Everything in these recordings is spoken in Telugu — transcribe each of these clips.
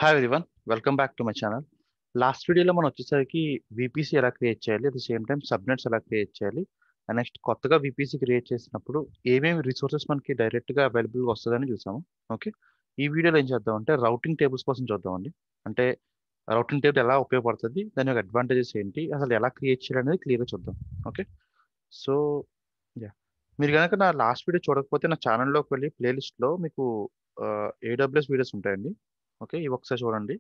Hi everyone, welcome back to my channel. Last వీడియోలో మనం వచ్చేసరికి వీపీసీ ఎలా క్రియేట్ చేయాలి, at the same time subnets ఎలా క్రియేట్ చేయాలి, అండ్ నెక్స్ట్ కొత్తగా వీపీసీ క్రియేట్ చేసినప్పుడు ఏమేమి రిసోర్సెస్ మనకి డైరెక్ట్గా అవైలబుల్గా వస్తుందని చూసాము. ఓకే, ఈ వీడియోలో ఏం చేద్దామంటే రౌటింగ్ టేబుల్స్ కోసం చూద్దామండి. అంటే రౌటింగ్ టేబుల్ ఎలా ఉపయోగపడుతుంది, దాని యొక్క అడ్వాంటేజెస్ ఏంటి, అసలు ఎలా క్రియేట్ చేయాలి అనేది క్లియర్గా చూద్దాం. ఓకే, సో యా, మీరు కనుక నా లాస్ట్ వీడియో చూడకపోతే నా ఛానల్లోకి వెళ్ళి ప్లేలిస్ట్లో మీకు ఏడబ్ల్యూఎస్ వీడియోస్ ఉంటాయండి. ఓకే, ఇవి ఒకసారి చూడండి.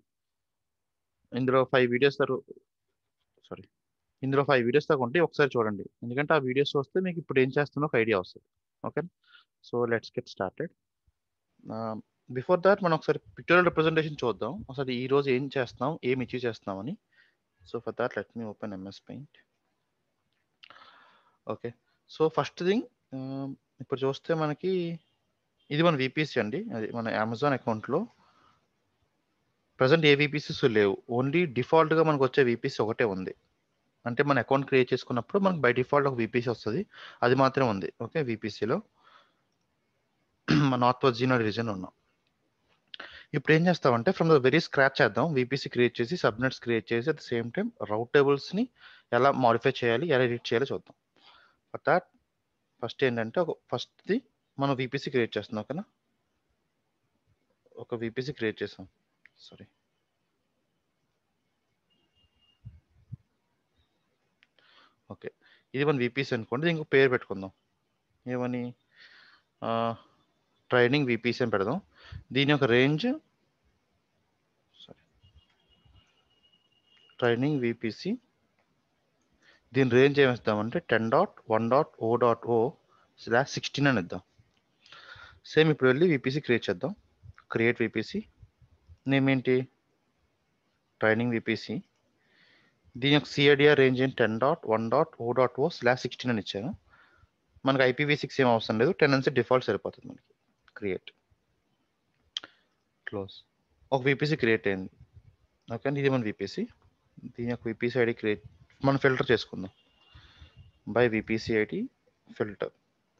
ఇందులో 5 వీడియోస్ సారీ ఇందులో 5 వీడియోస్ దాకా ఉంటే ఒకసారి చూడండి, ఎందుకంటే ఆ వీడియోస్ వస్తే మీకు ఇప్పుడు ఏం చేస్తున్నా ఒక ఐడియా వస్తుంది. Okay, so let's get started. Before that మనం ఒకసారి పిక్టోరియల్ రిప్రజెంటేషన్ చూద్దాం, అసలు ఈ రోజు ఏం చేస్తున్నాం, ఏం అచీవ్ చేస్తున్నామని. So for that let me open MS paint. Okay, so first thing ఇప్పుడు చూస్తే మనకి ఇది మన విపిసి అండి, అది మన అమెజాన్ అకౌంట్లో ప్రజెంట్ ఏ విపిసిస్ లేవు, ఓన్లీ డిఫాల్ట్గా మనకు వచ్చే విపిసి ఒకటే ఉంది. అంటే మన అకౌంట్ క్రియేట్ చేసుకున్నప్పుడు మనకు బై డిఫాల్ట్ ఒక విపిసి వస్తుంది, అది మాత్రం ఉంది. ఓకే, విపిసిలో మన నార్త్ వర్జీనియా రీజన్ ఉన్నాం. ఇప్పుడు ఏం చేస్తామంటే ఫ్రమ్ ద వెరీ స్క్రాచ్ చేద్దాం, విపిసి క్రియేట్ చేసి సబ్నెట్స్ క్రియేట్ చేసి అట్ ద సేమ్ టైం రౌట్ టేబుల్స్ని ఎలా మాడిఫై చేయాలి, ఎలా ఎడిట్ చేయాలో చూద్దాం. ఫర్ దాట్ ఫస్ట్ ఏంటంటే ఫస్ట్ది మనం విపిసి క్రియేట్ చేస్తున్నాం. ఓకేనా, ఒక విపిసి క్రియేట్ చేసాం. సారీ, ఓకే, ఇది మన విపిసి అనుకోండి, దీనికి పేరు పెట్టుకుందాం. ఏమని ట్రైనింగ్ విపిసి అని పెడదాం. దీని యొక్క రేంజ్ ట్రైనింగ్ విపిసి, దీని రేంజ్ ఏమిస్తామంటే 10.1.o.o/16 అని ఇద్దాం. సేమ్ ఇప్పుడు వెళ్ళి విపిసి క్రియేట్ చేద్దాం. క్రియేట్ విపిసి, నేమ్ ఏంటి ట్రైనింగ్ విపిసి. దీని యొక్క సిఐడిఆర్ రేంజ్ ఏంటి 10.1.o.o/16 అని ఇచ్చాను. మనకి IPv6 ఏం అవసరం లేదు, 10 అనేది డిఫాల్ట్ సరిపోతుంది మనకి. Create, close. ఒక విపిసి క్రియేట్ అయింది. ఓకే, ఇది మన విపిసి. దీని యొక్క విపిసి ఐడి క్రియేట్ మనం ఫిల్టర్ చేసుకుందాం by VPC ID filter.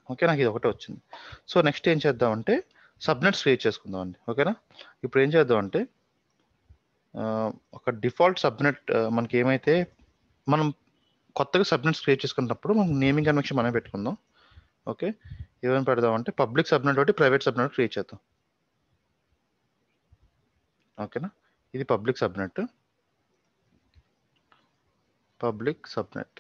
Okay, నాకు ఇది ఒకటే వచ్చింది. సో నెక్స్ట్ ఏం చేద్దామంటే సబ్నెట్స్ క్రియేట్ చేసుకుందాం అండి. ఓకేనా, ఇప్పుడు ఏం చేద్దామంటే ఒక డిఫాల్ట్ సబ్నెట్ మనకి ఏమైతే మనం కొత్తగా సబ్నెట్స్ క్రియేట్ చేసుకున్నప్పుడు మనం నేమింగ్ కన్వెన్షన్ మనమే పెట్టుకుందాం. ఓకే, ఏమేమి పెడదామంటే పబ్లిక్ సబ్నెట్ ఒకటి, ప్రైవేట్ సబ్నెట్ క్రియేట్ చేద్దాం. ఓకేనా, ఇది పబ్లిక్ సబ్నెట్.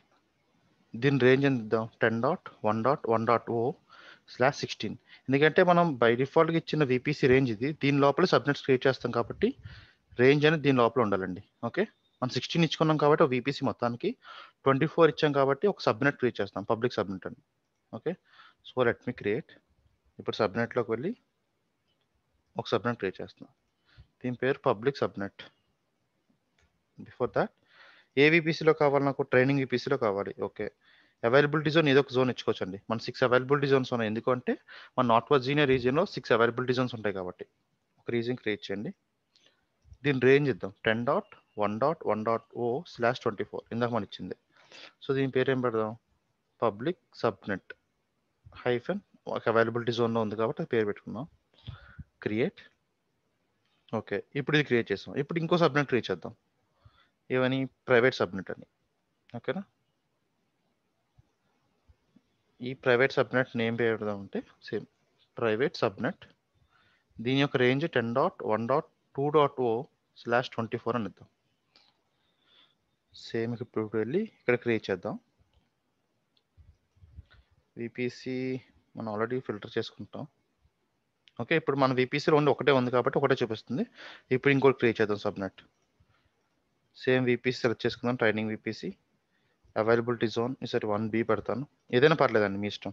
దీని రేంజ్ ఎంత ఇద్దాం 10.1.1.o/16. ఎందుకంటే మనం బై డిఫాల్ట్గా ఇచ్చిన విపిసి రేంజ్ ఇది, దీని లోపల సబ్నెట్స్ క్రియేట్ చేస్తాం కాబట్టి రేంజ్ అనేది దీని లోపల ఉండాలండి. ఓకే, మనం 16 ఇచ్చుకున్నాం కాబట్టి ఒక విపిసి మొత్తానికి 24 ఇచ్చాం కాబట్టి ఒక సబ్నెట్ క్రియేట్ చేస్తాం, పబ్లిక్ సబ్నెట్ అని. ఓకే, సో లెట్ మీ క్రియేట్. ఇప్పుడు సబ్నెట్లోకి వెళ్ళి ఒక సబ్నెట్ క్రియేట్ చేస్తున్నాం, దీని పేరు పబ్లిక్ సబ్నెట్. బిఫోర్ దాట్ ఏ విపిసిలో కావాలి, నాకు ట్రైనింగ్ విపిసిలో కావాలి. ఓకే, అవైలబిలిటీ జోన్ ఏదో ఒక జోన్ ఇచ్చుకోవచ్చండి. మన 6 అవైలబిలిటీ జోన్స్ ఉన్నాయి, ఎందుకంటే మన నార్త్ వర్జీనియా రీజియన్లో 6 అవైలబిలిటీ జోన్స్ ఉంటాయి కాబట్టి. ఒక రీజియన్ క్రియేట్ చేయండి. దీని రేంజ్ ఇద్దాం 10.1.1.o/24, ఇందాక మనం ఇచ్చింది. సో దీని పేరు ఏం పెడదాం, పబ్లిక్ సబ్నెట్ హైఫెన్, ఒక అవైలబిలిటీ జోన్లో ఉంది కాబట్టి పేరు పెట్టుకుందాం. క్రియేట్. ఓకే, ఇప్పుడు ఇది క్రియేట్ చేస్తాం. ఇప్పుడు ఇంకో సబ్నెట్ క్రియేట్ చేద్దాం, ఏమని ప్రైవేట్ సబ్నెట్ అని. ఓకేనా, ఈ ప్రైవేట్ సబ్నెట్ నేమ్ పెడదాం అంటే సేమ్ ప్రైవేట్ సబ్నెట్. దీని యొక్క రేంజ్ 10.1.2.o/24 అని ఇద్దాం. సేమ్ ఇప్పుడు వెళ్ళి ఇక్కడ క్రియేట్ చేద్దాం. విపిసి మనం ఆల్రెడీ ఫిల్టర్ చేసుకుంటాం. ఓకే, ఇప్పుడు మన విపిసిలో ఓన్లీ ఒకటే ఉంది కాబట్టి ఒకటే చూపిస్తుంది. ఇప్పుడు ఇంకోటి క్రియేట్ చేద్దాం సబ్నెట్. సేమ్ విపిసి సెలెక్ట్ చేసుకుందాం, ట్రైనింగ్ విపిసి. అవైలబిలిటీ జోన్ ఈసారి 1B పెడతాను, ఏదైనా పర్లేదండి మీ ఇష్టం.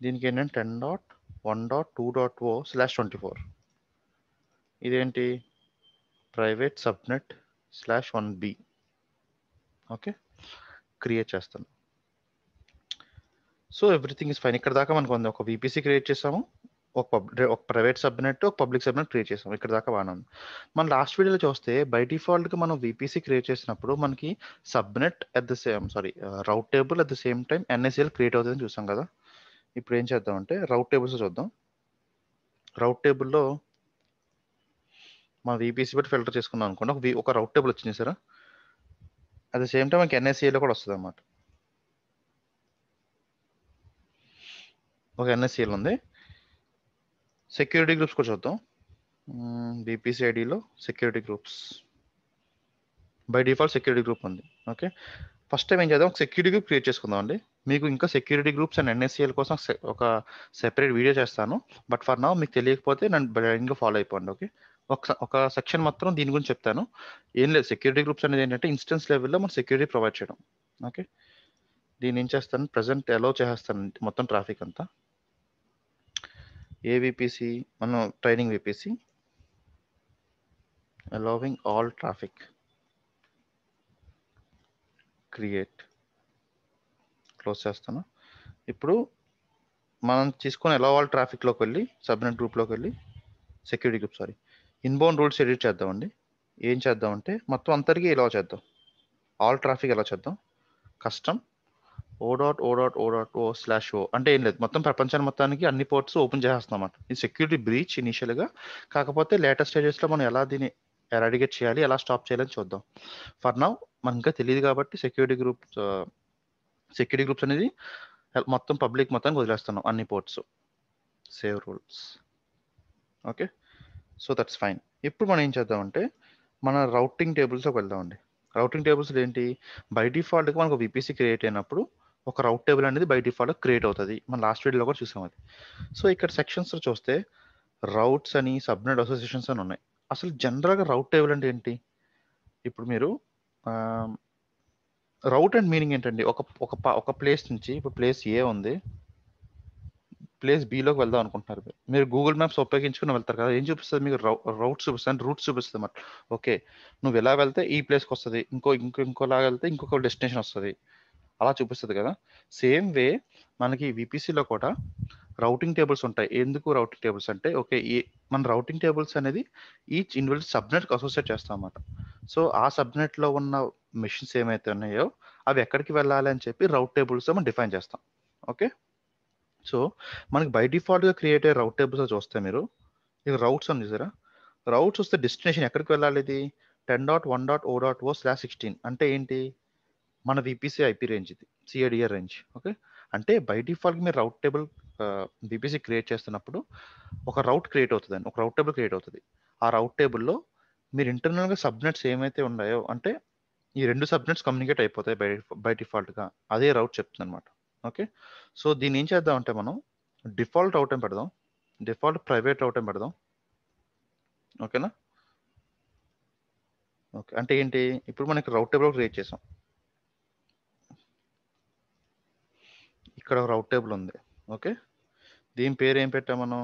దీనికి ఏంటంటే 10.1.2.o/24. ఇదేంటి private subnet /1B. Okay, create చేస్తాను. So everything is fine. ఇక్కడ దాకా మనకు ఉంది, ఒక విపిసి క్రియేట్ చేసాము, ఒక ప్రైవేట్ సబ్నెట్, ఒక పబ్లిక్ సబ్నెట్ క్రియేట్ చేసాము. ఇక్కడ దాకా బాగానే ఉంది. మన లాస్ట్ వీడియోలో చూస్తే బై డిఫాల్ట్గా మనం విపిసి క్రియేట్ చేసినప్పుడు మనకి subnet at the same rate table at the same time NACL create అవుతుందని చూసాం కదా. ఇప్పుడు ఏం చేద్దామంటే రౌట్ టేబుల్స్ చూద్దాం. రౌట్ టేబుల్లో మన VPC బట్టి ఫిల్టర్ చేసుకున్నాం అనుకోండి, ఒక రౌట్ టేబుల్ వచ్చింది sir. At the same time మనకి NSCలో కూడా వస్తుంది అన్నమాట. ఒక NSCL ఉంది. సెక్యూరిటీ గ్రూప్స్ కూడా చూద్దాం. VPC ఐడిలో security groups by default security group ఉంది. ఓకే, ఫస్ట్ టైం ఏం చేద్దాం, ఒక సెక్యూరిటీ గ్రూప్ క్రియేట్ చేసుకుందాం అండి. మీకు ఇంకా సెక్యూరిటీ గ్రూప్స్ అండ్ NSCL కోసం ఒక సెపరేట్ వీడియో చేస్తాను. బట్ ఫర్ నౌ మీకు తెలియకపోతే నన్ను బ్లైండ్గా ఫాలో అయిపోండి. ఓకే, ఒక సెక్షన్ మొత్తం దీని గురించి చెప్తాను. ఏం లేదు, సెక్యూరిటీ గ్రూప్స్ అనేది ఏంటంటే ఇన్స్టెన్స్ లెవెల్లో మనం సెక్యూరిటీ ప్రొవైడ్ చేయడం. ఓకే, దీన్ని ఏం చేస్తాను, ప్రజెంట్ అలౌ చేస్తాను మొత్తం ట్రాఫిక్ అంతా. ఏ VPC, మనం training VPC allowing all traffic, create, close చేస్తాను. ఇప్పుడు మనం తీసుకొని అలౌ ఆల్ ట్రాఫిక్లోకి వెళ్ళి సబ్నెట్ గ్రూప్లోకి వెళ్ళి security group inbound rules edit చేద్దామండి. ఏం చేద్దామంటే మొత్తం అందరికీ ఎలా చేద్దాం, ఆల్ ట్రాఫిక్ ఎలా చేద్దాం, కస్టమ్ o.o.o.o/o అంటే ఏం లేదు, మొత్తం ప్రపంచాన్ని మొత్తానికి అన్ని పోర్ట్స్ ఓపెన్ చేసేస్తాం అన్నమాట. ఇది సెక్యూరిటీ బ్రీచ్ ఇనిషియల్గా, కాకపోతే లేటెస్ట్ స్టేజెస్లో మనం ఎలా దీన్ని ఎరాడికేట్ చేయాలి, ఎలా స్టాప్ చేయాలని చూద్దాం. ఫర్ నౌ మనకు ఇంకా తెలియదు కాబట్టి సెక్యూరిటీ గ్రూప్స్ అనేది మొత్తం పబ్లిక్ మొత్తానికి వదిలేస్తున్నాం అన్ని ports. Save rules. Okay, so that's fine. ఇప్పుడు మనం ఏం చేద్దామంటే మన రౌటింగ్ టేబుల్స్లోకి వెళ్దామండి. రౌటింగ్ టేబుల్స్ ఏంటి, బై డిఫాల్ట్గా మనకు VPC క్రియేట్ అయినప్పుడు ఒక రౌట్ టేబుల్ అనేది బై డిఫాల్ట్ క్రియేట్ అవుతుంది. మనం లాస్ట్ వీడియోలో కూడా చూసాం అది. సో ఇక్కడ సెక్షన్స్ చూస్తే రౌట్స్ అని, సబ్నెట్ అసోసియేషన్స్ అని ఉన్నాయి. అసలు జనరల్గా రౌట్ టేబుల్ అంటే ఏంటి, ఇప్పుడు మీరు రౌట్ అండ్ మీనింగ్ ఏంటండి, ఒక ప్లేస్ నుంచి, ఇప్పుడు ప్లేస్ ఏ ఉంది, ప్లేస్ బిలోకి వెళ్దాం అనుకుంటున్నారు. మీరు గూగుల్ మ్యాప్స్ ఉపయోగించుకుని వెళ్తారు కదా, ఏం చూపిస్తుంది మీకు, రౌట్స్ చూపిస్తుంది, రూట్స్ చూపిస్తుంది అన్నమాట. ఓకే, నువ్వు ఎలా వెళ్తే ఈ ప్లేస్కి వస్తుంది, ఇంకోలా వెళ్తే ఇంకొక డెస్టినేషన్ వస్తుంది, అలా చూపిస్తుంది కదా. సేమ్ వే మనకి VPCలో కూడా రౌటింగ్ టేబుల్స్ ఉంటాయి. ఎందుకు రౌటింగ్ టేబుల్స్ అంటే, ఓకే, మన రౌటింగ్ టేబుల్స్ అనేది ఈచ్ ఇండివిజువల్ సబ్నెట్కి అసోసియేట్ చేస్తాం అన్నమాట. సో ఆ సబ్నెట్లో ఉన్న మెషిన్స్ ఏమైతే ఉన్నాయో అవి ఎక్కడికి వెళ్ళాలి అని చెప్పి రౌట్ టేబుల్స్ మనం డిఫైన్ చేస్తాం. ఓకే, సో మనకి బై డిఫాల్ట్గా క్రియేట్ అయ్యే రౌట్ టేబుల్స్ చూస్తే మీరు ఇక రౌట్స్ అని చూసారా, రౌట్స్ వస్తే డెస్టినేషన్ ఎక్కడికి వెళ్ళాలి, ఇది 10.1.o.o/16 అంటే ఏంటి, మన VPC IP రేంజ్, ఇది CADR రేంజ్. ఓకే, అంటే బై డిఫాల్ట్ మీరు రౌట్ టేబుల్ VPC క్రియేట్ చేస్తున్నప్పుడు ఒక రౌట్ క్రియేట్ అవుతుందండి, ఒక రౌట్ టేబుల్ క్రియేట్ అవుతుంది. ఆ రౌట్ టేబుల్లో మీరు ఇంటర్నల్గా సబ్నెట్స్ ఏమైతే ఉన్నాయో, అంటే ఈ రెండు సబ్నెట్స్ కమ్యూనికేట్ అయిపోతాయి బై డిఫాల్ట్గా, అదే రౌట్ చెప్తుంది అనమాట. ఓకే, సో దీన్ని ఏం చేద్దామంటే మనం డిఫాల్ట్ రౌట్ అని పెడదాం, డిఫాల్ట్ ప్రైవేట్ రౌట్ అని పెడదాం. ఓకేనా, ఓకే, అంటే ఏంటి, ఇప్పుడు మనకి రౌట్ టేబుల్ క్రియేట్ చేసాం, ఇక్కడ ఒక రౌట్ టేబుల్ ఉంది. ఓకే, దీని పేరు ఏం పెట్టాం మనం,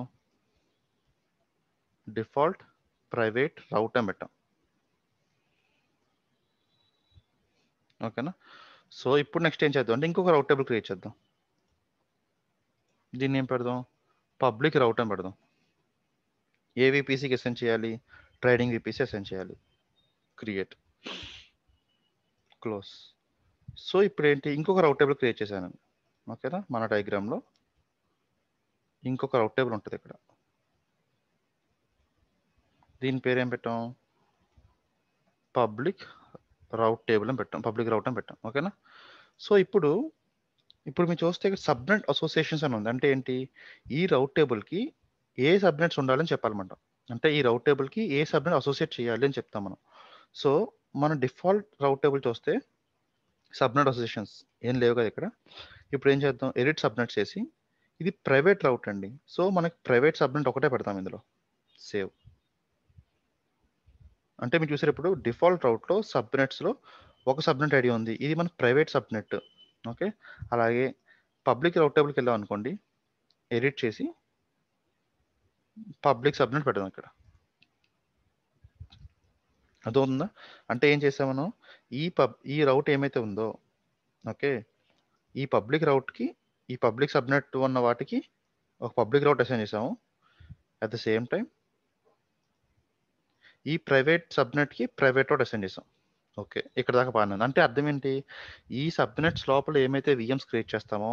డిఫాల్ట్ ప్రైవేట్ రౌట్ అని పెట్టాం. ఓకేనా, సో ఇప్పుడు నెక్స్ట్ ఏం చేద్దాం అంటే ఇంకొక రౌట్ టేబుల్ క్రియేట్ చేద్దాం. దీన్ని ఏం పెడదాం, పబ్లిక్ రౌట్ అని పెడదాం. ఏ VPCకి అసైన్ చేయాలి, ట్రైనింగ్ VPC అసైన్ చేయాలి. Create, close. సో ఇప్పుడు ఏంటి, ఇంకొక రౌట్ టేబుల్ క్రియేట్ చేశాను. ఓకేనా, మన డయాగ్రామ్లో ఇంకొక రౌట్ టేబుల్ ఉంటుంది ఇక్కడ, దీని పేరు ఏం పెట్టాం, పబ్లిక్ రౌట్ టేబుల్ అని పెట్టాం, పబ్లిక్ రౌట్ అని పెట్టాం. ఓకేనా, సో ఇప్పుడు మీరు చూస్తే సబ్నెట్ అసోసియేషన్స్ అని ఉంది. అంటే ఏంటి, ఈ రౌట్ టేబుల్కి ఏ సబ్నెట్స్ ఉండాలని చెప్పాలన్నమాట. అంటే ఈ రౌట్ టేబుల్కి ఏ సబ్నెట్ అసోసియేట్ చేయాలి అని చెప్తాం మనం. సో మన డిఫాల్ట్ రౌట్ టేబుల్ చూస్తే సబ్నెట్ అసోసియేషన్స్ ఏం లేవు కదా ఇక్కడ. ఇప్పుడు ఏం చేద్దాం, ఎడిట్ సబ్నెట్స్ చేసి, ఇది ప్రైవేట్ రౌట్ అండి, సో మనకి ప్రైవేట్ సబ్నెట్ ఒకటే పెడతాం ఇందులో. సేవ్, అంటే మీరు చూసారు ఇప్పుడు డిఫాల్ట్ రౌట్లో సబ్నెట్స్లో ఒక సబ్నెట్ ఐడి ఉంది, ఇది మన ప్రైవేట్ సబ్నెట్. ఓకే, అలాగే పబ్లిక్ రౌట్ టేబుల్కి వెళ్ళాం అనుకోండి, ఎడిట్ చేసి పబ్లిక్ సబ్నెట్ పెడదాం ఇక్కడ. అదవుతుందా, అంటే ఏం చేసాం మనం, ఈ రౌట్ ఏమైతే ఉందో, ఓకే, ఈ పబ్లిక్ రౌట్కి, ఈ పబ్లిక్ సబ్నెట్ ఉన్న వాటికి ఒక పబ్లిక్ రౌట్ అసైన్ చేసాము. అట్ ద సేమ్ టైం ఈ ప్రైవేట్ సబ్నెట్కి ప్రైవేట్ రౌట్ అసైన్ చేసాం. ఓకే, ఇక్కడ దాకా బాగానే ఉంది. అంటే అర్థం ఏంటి, ఈ సబ్నెట్స్ లోపల ఏమైతే VMs క్రియేట్ చేస్తామో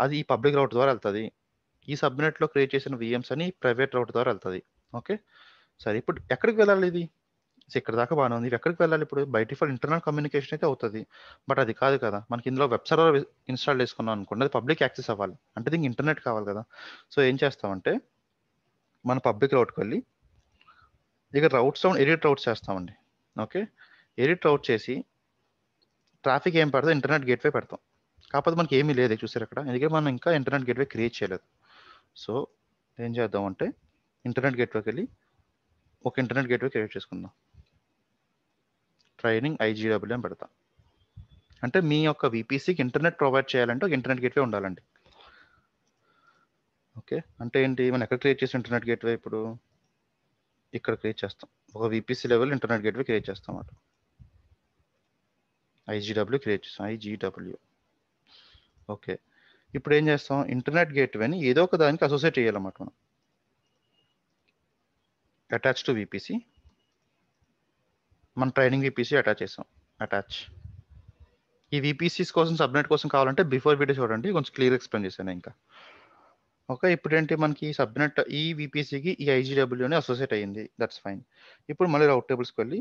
అది ఈ పబ్లిక్ రౌట్ ద్వారా వెళ్తుంది, ఈ సబ్నెట్లో క్రియేట్ చేసిన VMs అని ప్రైవేట్ రౌట్ ద్వారా వెళ్తుంది. ఓకే, సరే ఇప్పుడు ఎక్కడికి వెళ్ళాలి ఇది? ఇక్కడ దాకా బాగానే ఉంది. ఎక్కడికి వెళ్ళాలి ఇప్పుడు? బై డిఫాల్ట్ ఇంటర్నల్ కమ్యూనికేషన్ అయితే అవుతుంది, బట్ అది కాదు కదా. మనకి ఇందులో వెబ్ సర్వర్ ఇన్స్టాల్ చేసుకున్నాం అనుకోండి, అది పబ్లిక్ యాక్సెస్ అవ్వాలి అంటే దీనికి ఇంటర్నెట్ కావాలి కదా. సో ఏం చేస్తామంటే మన పబ్లిక్ రౌట్కి వెళ్ళి ఇక రౌట్స్ ఎడిట్ రౌట్స్ చేస్తామండి. ఓకే, ఎడిట్ రౌట్ చేసి ట్రాఫిక్ ఏం పెడతాం, ఇంటర్నెట్ గేట్వే పెడతాం. కాకపోతే మనకి ఏమీ లేదు చూసారు అక్కడ, ఎందుకంటే మనం ఇంకా ఇంటర్నెట్ గేట్వే క్రియేట్ చేయలేదు. సో ఏం చేద్దాం అంటే ఇంటర్నెట్ గేట్వేకి వెళ్ళి ఒక ఇంటర్నెట్ గేట్వే క్రియేట్ చేసుకుందాం. ట్రైనింగ్ IGW అని పెడతాం. అంటే మీ యొక్క VPCకి ఇంటర్నెట్ ప్రొవైడ్ చేయాలంటే ఒక ఇంటర్నెట్ గేట్వే ఉండాలండి. ఓకే, అంటే ఏంటి, మనం ఎక్కడ క్రియేట్ చేసిన ఇంటర్నెట్ గేట్వే? ఇప్పుడు ఇక్కడ క్రియేట్ చేస్తాం, ఒక VPC level internet gateway create చేస్తాం అన్నమాట. IGW క్రియేట్ చేస్తాం, IGW. ఓకే, ఇప్పుడు ఏం చేస్తాం, ఇంటర్నెట్ గేట్వేని ఏదో ఒక దానికి అసోసియేట్ చేయాలన్నమాట మనం. అటాచ్ టు VPC, మన ట్రైనింగ్ VPC అటాచ్ చేస్తాం. అటాచ్. ఈ VPCs కోసం సబ్నెట్ కోసం కావాలంటే బిఫోర్ వీడియో చూడండి, కొంచెం క్లియర్ ఎక్స్ప్లెయిన్ చేశాను ఇంకా. ఓకే, ఇప్పుడు ఏంటి మనకి సబ్నెట్ ఈ VPCకి ఈ IGWని అసోసియేట్ అయ్యింది, దట్స్ ఫైన్. ఇప్పుడు మళ్ళీ రౌట్ టేబుల్స్కి వెళ్ళి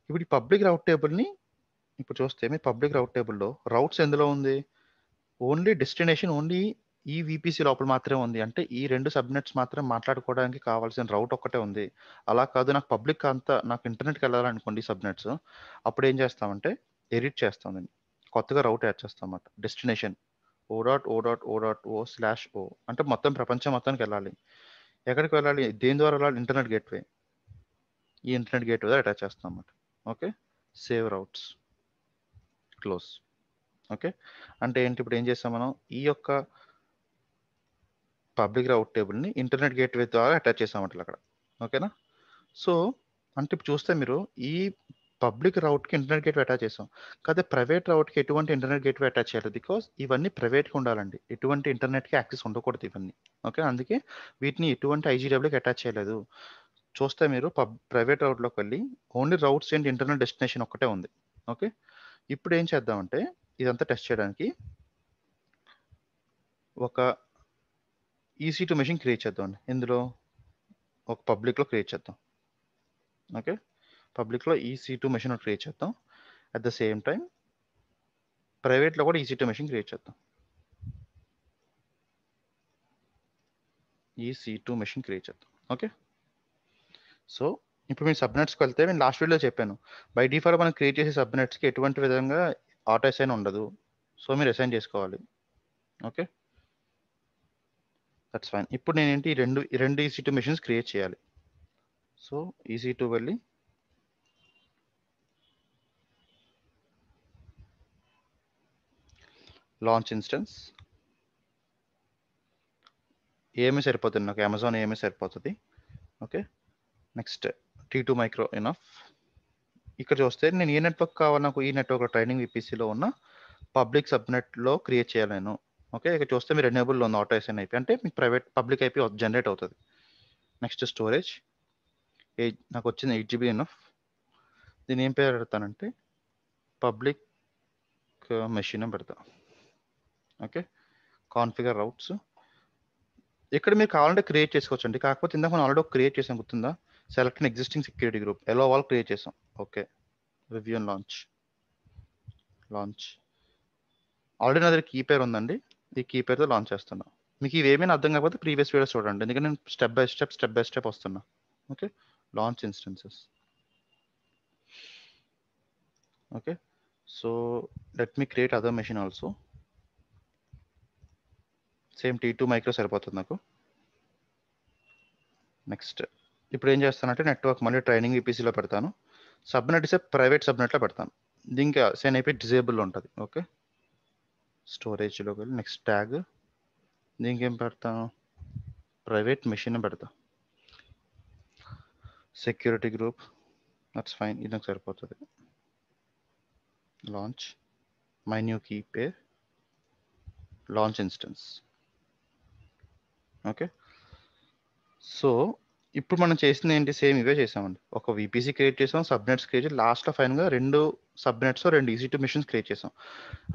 ఇప్పుడు ఈ పబ్లిక్ రౌట్ టేబుల్ని ఇప్పుడు చూస్తే మీ పబ్లిక్ రౌట్ టేబుల్లో రౌట్స్ ఎందులో ఉంది? ఓన్లీ డెస్టినేషన్ ఓన్లీ ఈ VPC లోపల మాత్రమే ఉంది. అంటే ఈ రెండు సబ్నెట్స్ మాత్రం మాట్లాడుకోవడానికి కావాల్సిన రౌట్ ఒక్కటే ఉంది. అలా కాదు, నాకు పబ్లిక్ అంతా నాకు ఇంటర్నెట్కి వెళ్ళాలనుకోండి సబ్నెట్స్, అప్పుడు ఏం చేస్తామంటే ఎడిట్ చేస్తాం, నేను కొత్తగా రౌట్ యాడ్ చేస్తాం అన్నమాట. డెస్టినేషన్ O.O.O.O/O అంటే మొత్తం ప్రపంచం మొత్తానికి వెళ్ళాలి. ఎక్కడికి వెళ్ళాలి, దేని ద్వారా వెళ్ళాలి? Internet gateway. ఈ ఇంటర్నెట్ గేట్వే అటాచ్ చేస్తాం అన్నమాట. Okay, save routes, close. Okay, అంటే ఏంటి, ఇప్పుడు ఏం చేస్తాం మనం, ఈ యొక్క పబ్లిక్ రౌట్ టేబుల్ని ఇంటర్నెట్ గేట్వే ద్వారా అటాచ్ చేసామంటారు అక్కడ. ఓకేనా? సో అంటే ఇప్పుడు చూస్తే మీరు ఈ పబ్లిక్ రౌట్కి ఇంటర్నెట్ గేట్వే అటాచ్ చేసాం, కాకపోతే ప్రైవేట్ రౌట్కి ఎటువంటి ఇంటర్నెట్ గేట్వే అటాచ్ చేయాలి, బికాస్ ఇవన్నీ ప్రైవేట్గా ఉండాలండి, ఎటువంటి ఇంటర్నెట్కి యాక్సెస్ ఉండకూడదు ఇవన్నీ. ఓకే, అందుకే వీటిని ఎటువంటి IGWకి అటాచ్ చేయలేదు. చూస్తే మీరు ప్రైవేట్ రౌట్లోకి వెళ్ళి only routes and internal destination ఒక్కటే ఉంది. ఓకే, ఇప్పుడు ఏం చేద్దామంటే ఇదంతా టెస్ట్ చేయడానికి ఒక EC2 మెషిన్ క్రియేట్ చేద్దామండి. ఇందులో ఒక పబ్లిక్లో క్రియేట్ చేద్దాం. ఓకే, పబ్లిక్లో EC2 మెషిన్ క్రియేట్ చేద్దాం. అట్ ద సేమ్ టైం ప్రైవేట్లో కూడా EC2 మెషిన్ క్రియేట్ చేద్దాం. EC2 మెషిన్ క్రియేట్ చేద్దాం. ఓకే, సో ఇప్పుడు మీరు సబ్నెట్స్కి వెళ్తే నేను లాస్ట్ వీడియోలో చెప్పాను, బై డిఫాల్ట్ మనం క్రియేట్ చేసే సబ్నెట్స్కి ఎటువంటి విధంగా ఆటో అసైన్ ఉండదు. సో మీరు అసైన్ చేసుకోవాలి. Okay, that's fine. ఇప్పుడు నేనేంటి ఈ రెండు EC2 మెషిన్స్ క్రియేట్ చేయాలి. సో EC2 వెళ్ళి లాంచ్ ఇన్స్టెన్స్ ఏమీ సరిపోతుంది, నాకు అమెజాన్ ఏమీ సరిపోతుంది. Okay, next T2 micro enough. ఇక్కడ చూస్తే నేను ఏ నెట్వర్క్ కావాలి, నాకు ఈ నెట్వర్క్ ట్రైనింగ్ VPCలో ఉన్న పబ్లిక్ సబ్నెట్లో క్రియేట్ చేయాలి నేను. ఓకే, ఇక్కడ చూస్తే మీరు ఎనేబుల్లో ఉంది ఆటో అసైన్ IP, అంటే మీకు ప్రైవేట్ పబ్లిక్ IP జనరేట్ అవుతుంది. నెక్స్ట్ స్టోరేజ్ నాకు వచ్చింది 8 GB ఎనఫ్. దీని ఏం పేరు పెడతానంటే పబ్లిక్ మెషిన్ అని పెడతా. ఓకే, కాన్ఫిగర్ రౌట్స్ ఇక్కడ మీరు కావాలంటే క్రియేట్ చేసుకోవచ్చు అండి, కాకపోతే ఇందాక మనం ఆల్రెడీ క్రియేట్ చేసాం, గుర్తుందా? Select an existing security group, ఎలో వాల్ క్రియేట్ చేసాం. Okay, review and launch already నా దగ్గర కీ పేర్ ఉందండి, ఈ కీ పేరుతో లాంచ్ చేస్తున్నా. మీకు ఇవేమైనా అర్థం కాకపోతే ప్రీవియస్ వీడియోస్ చూడండి, ఎందుకంటే నేను స్టెప్ బై స్టెప్ వస్తున్నా. Okay, launch instances. Okay, so let మీ create other machine also. Same T2 micro సరిపోతుంది నాకు. నెక్స్ట్ ఇప్పుడు ఏం చేస్తానంటే నెట్వర్క్ మళ్ళీ ట్రైనింగ్ VPCలో పెడతాను. సబ్నెట్ ఇస్తే ప్రైవేట్ సబ్నెట్లో పెడతాను, దీనికి అసైన్ IP డిజేబుల్ ఉంటుంది. ఓకే, స్టోరేజ్లోకి వెళ్ళి నెక్స్ట్ ట్యాగ్, దీనికి ఏం పెడతాను, ప్రైవేట్ మెషిన్ పెడతా. సెక్యూరిటీ గ్రూప్, దట్స్ ఫైన్, ఇది నాకు సరిపోతుంది. Launch my new key pair, launch instance. Okay, so ఇప్పుడు మనం చేసింది ఏంటి, సేమ్ ఇవే చేసామండి. ఒక VPC క్రియేట్ చేసాం, సబ్నెట్స్ క్రియేట్ చేసి లాస్ట్లో ఫైనల్గా 2 సబ్నెట్స్ 2 EC2 మెషిన్స్ క్రియేట్ చేసాం.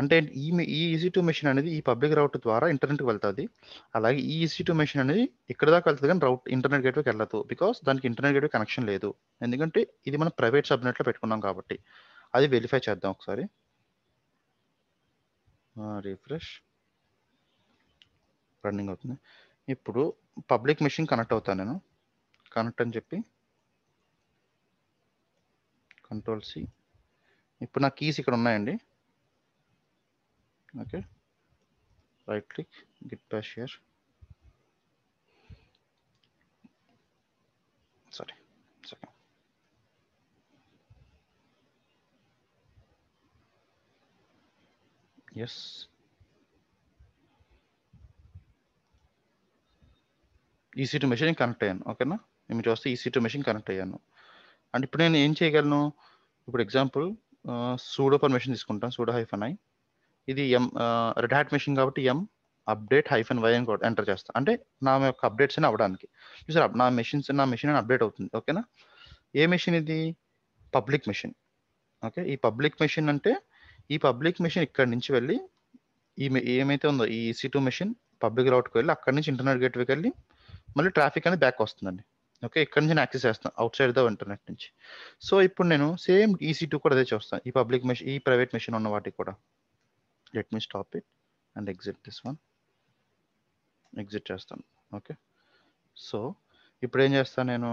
అంటే ఈ EC2 మెషిన్ అనేది ఈ పబ్లిక్ రౌట్ ద్వారా ఇంటర్నెట్కి వెళ్తుంది. అలాగే ఈ EC2 మెషిన్ అనేది ఇక్కడ దాకా వెళ్తుంది కానీ ఇంటర్నెట్ గేట్వేకి వెళ్ళదు. బికాస్ దానికి ఇంటర్నెట్ గేట్వే కనెక్షన్ లేదు. ఎందుకంటే ఇది మనం ప్రైవేట్ సబ్నెట్లో పెట్టుకున్నాం కాబట్టి. అది వెరిఫై చేద్దాం ఒకసారి. రిఫ్రెష్, రన్నింగ్ అవుతుంది. ఇప్పుడు పబ్లిక్ మెషిన్ కనెక్ట్ అవుతాను నేను. కనెక్ట్ అని చెప్పి Ctrl+C. ఇప్పుడు నా కీస్ ఇక్కడ ఉన్నాయండి. Okay, right click, git bash here. Sorry, second. Yes, EC2 machine connect అయ్యాను. ఓకేనా, మీరు చూస్తే EC2 మెషిన్ కనెక్ట్ అయ్యాను. అండ్ ఇప్పుడు నేను ఏం చేయగలను, ఇప్పుడు ఎగ్జాంపుల్ సూడో పర్మిషన్ తీసుకుంటాను, sudo -i. ఇది రెడ్ హ్యాట్ మెషిన్ కాబట్టి update -y అని కూడా ఎంటర్ చేస్తాను. అంటే నా యొక్క అప్డేట్స్ అని అవ్వడానికి. చూసారు, నా మెషిన్ అప్డేట్ అవుతుంది. ఓకేనా, ఏ మెషిన్ ఇది, పబ్లిక్ మెషిన్. ఓకే, ఈ పబ్లిక్ మెషిన్ అంటే ఈ పబ్లిక్ మెషిన్ ఇక్కడ నుంచి వెళ్ళి ఏమైతే ఉందో ఈ EC2 మెషిన్ పబ్లిక్ రౌట్కి వెళ్ళి అక్కడి నుంచి ఇంటర్నెట్ గేట్వేకి వెళ్ళి మళ్ళీ ట్రాఫిక్ అనేది బ్యాక్ వస్తుందండి. ఓకే, ఇక్కడ నుంచి నేను యాక్సెస్ చేస్తాను అవుట్ సైడ్ ద ఇంటర్నెట్ నుంచి. సో ఇప్పుడు నేను సేమ్ EC2 కూడా అదే చూస్తాను, ఈ పబ్లిక్ మెషిన్ ఈ ప్రైవేట్ మెషిన్ ఉన్న వాటికి కూడా. Let me stop it and exit this one. Exit చేస్తాను. ఓకే, సో ఇప్పుడు ఏం చేస్తాను నేను,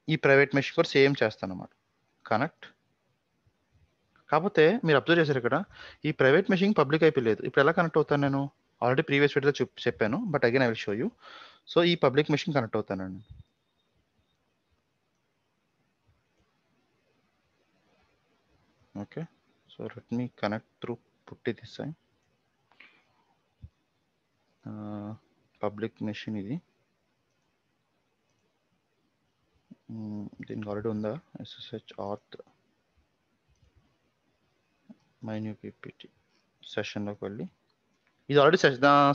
ఈ ప్రైవేట్ మెషిన్ కూడా సేమ్ చేస్తాను అన్నమాట, కనెక్ట్. కాకపోతే మీరు అబ్జర్వ్ చేశారు ఇక్కడ ఈ ప్రైవేట్ మెషిన్ పబ్లిక్ అయిపోలేదు. ఇప్పుడు ఎలా కనెక్ట్ అవుతాను నేను, ఆల్రెడీ ప్రీవియస్ వీడియోలో చెప్పాను, but again I will show you. So ఈ పబ్లిక్ మెషిన్ కనెక్ట్ అవుతానండి. Okay, so let me connect through PuTTY this side. Public machine ఇది, దీనికి ఆల్రెడీ ఉందా, SSH auth my new PPT సెషన్లోకి వెళ్ళి, ఇది ఆల్రెడీ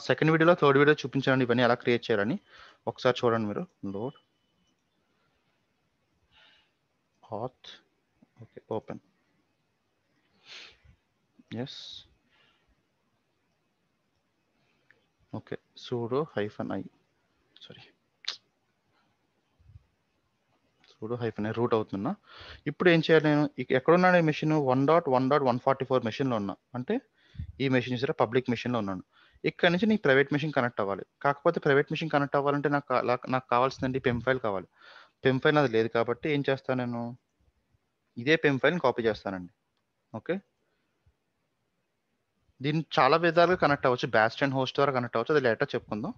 సెకండ్ వీడియోలో థర్డ్ వీడియో చూపించాను ఇవన్నీ ఎలా క్రియేట్ చేయాలని. ఒకసారి చూడండి మీరు. Load auth, okay, open, yes, okay, sudo -i, sorry, sudo -i root అవుతున్నా. ఇప్పుడు ఏం చేయాలి నేను, ఎక్కడున్నాను ఈ మెషిన్, 1.1.144 మెషిన్లో ఉన్నా. అంటే ఈ మెషిన్ సరే పబ్లిక్ మెషిన్లో ఉన్నాను. ఇక్కడ నుంచి నీ ప్రైవేట్ మెషిన్ కనెక్ట్ అవ్వాలి. కాకపోతే ప్రైవేట్ మెషిన్ కనెక్ట్ అవ్వాలంటే నాకు కావాల్సిందండి పెమ్ ఫైల్ కావాలి. పెమ్ ఫైల్ అది లేదు కాబట్టి ఏం చేస్తాను నేను, ఇదే పెమ్ ఫైల్ని కాపీ చేస్తానండి. ఓకే, దీన్ని చాలా విధాలుగా కనెక్ట్ అవ్వచ్చు, బ్యాస్టియన్ హోస్ట్ ద్వారా కనెక్ట్ అవ్వచ్చు, అది లేటర్ చెప్పుకుందాం.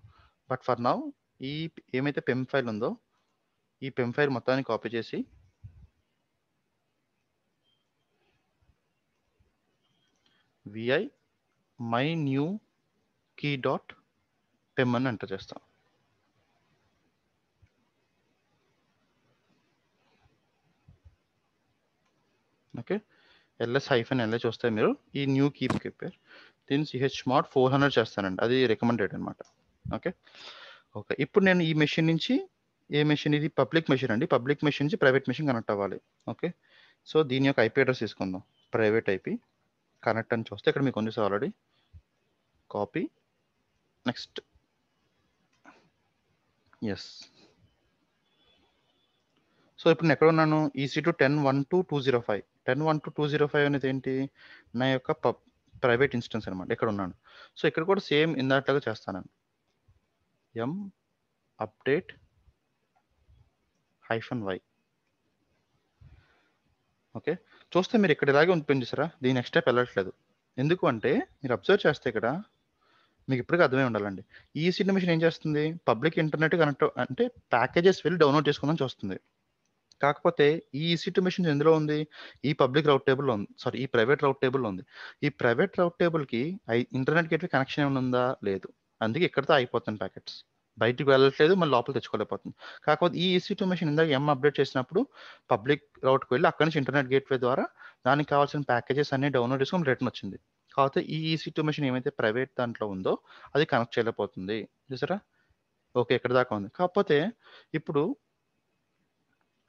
బట్ ఫర్ నౌ ఈ ఏమైతే పెమ్ ఫైల్ ఉందో ఈ పెమ్ ఫైల్ మొత్తాన్ని కాపీ చేసి vi my new key.pem అని ఎంటర్ చేస్తాం. ఓకే, ls-la చూస్తే మీరు ఈ న్యూ కీ పేరు దీన్ని chmod 400 చేస్తానండి, అది రికమెండెడ్ అనమాట. ఓకే, ఓకే, ఇప్పుడు నేను ఈ మెషిన్ నుంచి, ఏ మెషిన్ ఇది, పబ్లిక్ మెషిన్ అండి, పబ్లిక్ మెషిన్ నుంచి ప్రైవేట్ మెషిన్ కనెక్ట్ అవ్వాలి. ఓకే, సో దీని యొక్క IP అడ్రస్ తీసుకుందాం, ప్రైవేట్ IP కనెక్ట్ అని చూస్తే ఇక్కడ మీకు ఉంది already, copy, next, yes. So ఇప్పుడు నేను ఎక్కడ ఉన్నాను, EC2 10.1.2.205. 10.1.2.205 అనేది ఏంటి, నా యొక్క ప్రైవేట్ ఇన్స్టెన్స్ అనమాట, ఇక్కడ ఉన్నాను. సో ఇక్కడ కూడా సేమ్ ఇందాట్లాగా చేస్తాను, update -y. ఓకే, చూస్తే మీరు ఇక్కడ ఇలాగే ఉంటుంది చూసారా, దీని నెక్స్ట్ స్టెప్ వెళ్ళట్లేదు. ఎందుకు అంటే మీరు అబ్జర్వ్ చేస్తే ఇక్కడ మీకు ఇప్పటికీ అర్థమై ఉండాలండి, ఈ EC2 మెషిన్ ఏం చేస్తుంది, పబ్లిక్ ఇంటర్నెట్ కనెక్ట్ అంటే ప్యాకేజెస్ వెళ్ళి డౌన్లోడ్ చేసుకుందని చూస్తుంది. కాకపోతే ఈ EC2 మెషిన్ ఎందులో ఉంది, ఈ పబ్లిక్ రౌట్ టేబుల్లో ఉంది, సారీ ఈ ప్రైవేట్ రౌట్ టేబుల్లో ఉంది. ఈ ప్రైవేట్ రౌట్ టేబుల్కి ఇంటర్నెట్ గేట్వే కనెక్షన్ ఏమైనా ఉందా, లేదు. అందుకే ఇక్కడితో అయిపోతుంది ప్యాకెట్స్, బయటికి వెళ్ళట్లేదు, మళ్ళీ లోపల తెచ్చుకోలేకపోతుంది. కాకపోతే ఈ EC2 మెషిన్ ఇందాక అప్డేట్ చేసినప్పుడు పబ్లిక్ రౌట్కి వెళ్ళి అక్కడి నుంచి ఇంటర్నెట్ గేట్వే ద్వారా దానికి కావాల్సిన ప్యాకేజెస్ అన్ని డౌన్లోడ్ చేసుకొని రిటర్న్ వచ్చింది. కాకపోతే ఈ EC2 మెషిన్ ఏమైతే ప్రైవేట్ దాంట్లో ఉందో అది కనెక్ట్ చేయలేకపోతుంది. చూసారా, ఓకే. ఇక్కడ దాకా ఉంది. కాకపోతే ఇప్పుడు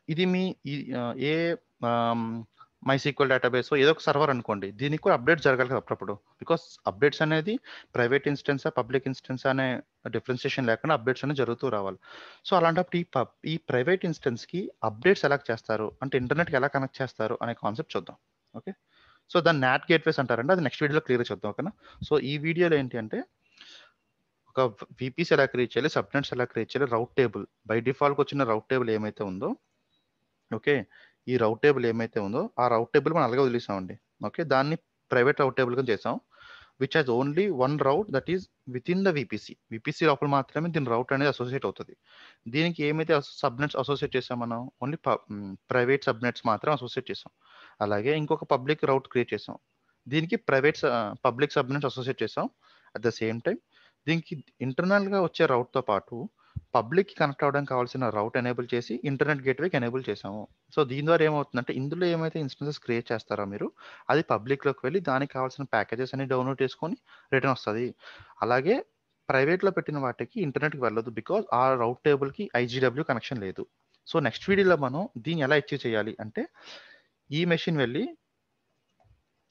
ఇది మీ ఏ MySQL డేటాబేస్ ఏదో ఒక సర్వర్ అనుకోండి. దీనికి కూడా అప్డేట్ జరగాలి కదా అప్పుడప్పుడు. బికాస్ అప్డేట్స్ అనేది ప్రైవేట్ ఇన్స్టెన్సా, పబ్లిక్ ఇన్స్టెన్స్ అనే డిఫరెన్షియేషన్ లేకుండా అప్డేట్స్ అనేవి జరుగుతూ రావాలి. సో అలాంటప్పుడు ఈ ప్రైవేట్ ఇన్స్టెన్స్‌కి అప్డేట్స్ ఎలా చేస్తారు? అంటే ఇంటర్నెట్‌కి ఎలా కనెక్ట్ చేస్తారు అనే కాన్సెప్ట్ చూద్దాం. ఓకే. సో దాన్ని నాట్ గేట్‌వేస్ అంటారండి. అది నెక్స్ట్ వీడియోలో క్లియర్‌గా చూద్దాం. ఓకేనా? సో ఈ వీడియోలో ఏంటి అంటే ఒక వీపీసీ ఎలా క్రియేట్ చేయాలి, సబ్‌నెట్స్ ఎలా క్రియేట్ చేయాలి, రౌట్ టేబుల్ బై డిఫాల్ట్‌గా వచ్చిన రౌట్ టేబుల్ ఏమైతే ఉందో ఓకే. ఈ రౌట్ టేబుల్ ఏమైతే ఉందో, ఆ రౌట్ టేబుల్ మనం అలాగే వదిలేసామండి. ఓకే. దాన్ని ప్రైవేట్ రౌట్ టేబుల్ కింద చేసాం. Which has only one route that is within the VPC. VPC లోపల మాత్రమే దీని రౌట్ అనేది అసోసియేట్ అవుతది. దీనికి ఏమైతే సబ్‌నెట్స్ అసోసియేట్ చేసాం మనం, ఓన్లీ ప్రైవేట్ సబ్‌నెట్స్ మాత్రం అసోసియేట్ చేసాం. అలాగే ఇంకొక పబ్లిక్ రౌట్ క్రియేట్ చేసాం. దీనికి పబ్లిక్ సబ్‌నెట్స్ అసోసియేట్ చేసాం. అట్ ద సేమ్ టైమ్ దీనికి ఇంటర్నల్‌గా వచ్చే రౌట్‌తో పాటు పబ్లిక్‌కి కనెక్ట్ అవ్వడానికి కావాల్సిన రౌట్ ఎనేబుల్ చేసి ఇంటర్నెట్ గేట్‌వేకి ఎనేబుల్ చేసాము. సో దీని ద్వారా ఏమవుతుందంటే ఇందులో ఏమైతే ఇన్స్టెన్సెస్ క్రియేట్ చేస్తారో మీరు అది పబ్లిక్‌లోకి వెళ్ళి దానికి కావాల్సిన ప్యాకేజెస్ అన్ని డౌన్‌లోడ్ చేసుకొని రిటర్న్ వస్తది. అలాగే ప్రైవేట్‌లో పెట్టిన వాటికి ఇంటర్నెట్‌కి వెళ్ళదు. బికాజ్ ఆ రౌట్ టేబుల్‌కి ఐజీడబ్ల్యూ కనెక్షన్ లేదు. సో నెక్స్ట్ వీడియోలో మనం దీన్ని ఎలా అచీవ్ చేయాలి అంటే ఈ మెషిన్ వెళ్ళి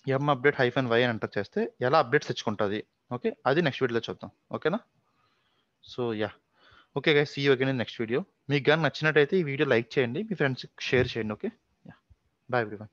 update -y అని ఎంటర్ చేస్తే ఎలా అప్డేట్స్ తెచ్చుకుంటది. ఓకే. అది నెక్స్ట్ వీడియోలో చూద్దాం. ఓకేనా? So yeah! Okay guys see you again in next video. మీకు గాని నచ్చినట్టయితే ఈ వీడియో లైక్ చేయండి. మీ ఫ్రెండ్స్‌కి షేర్ చేయండి. ఓకే. యాహ్! By everyone.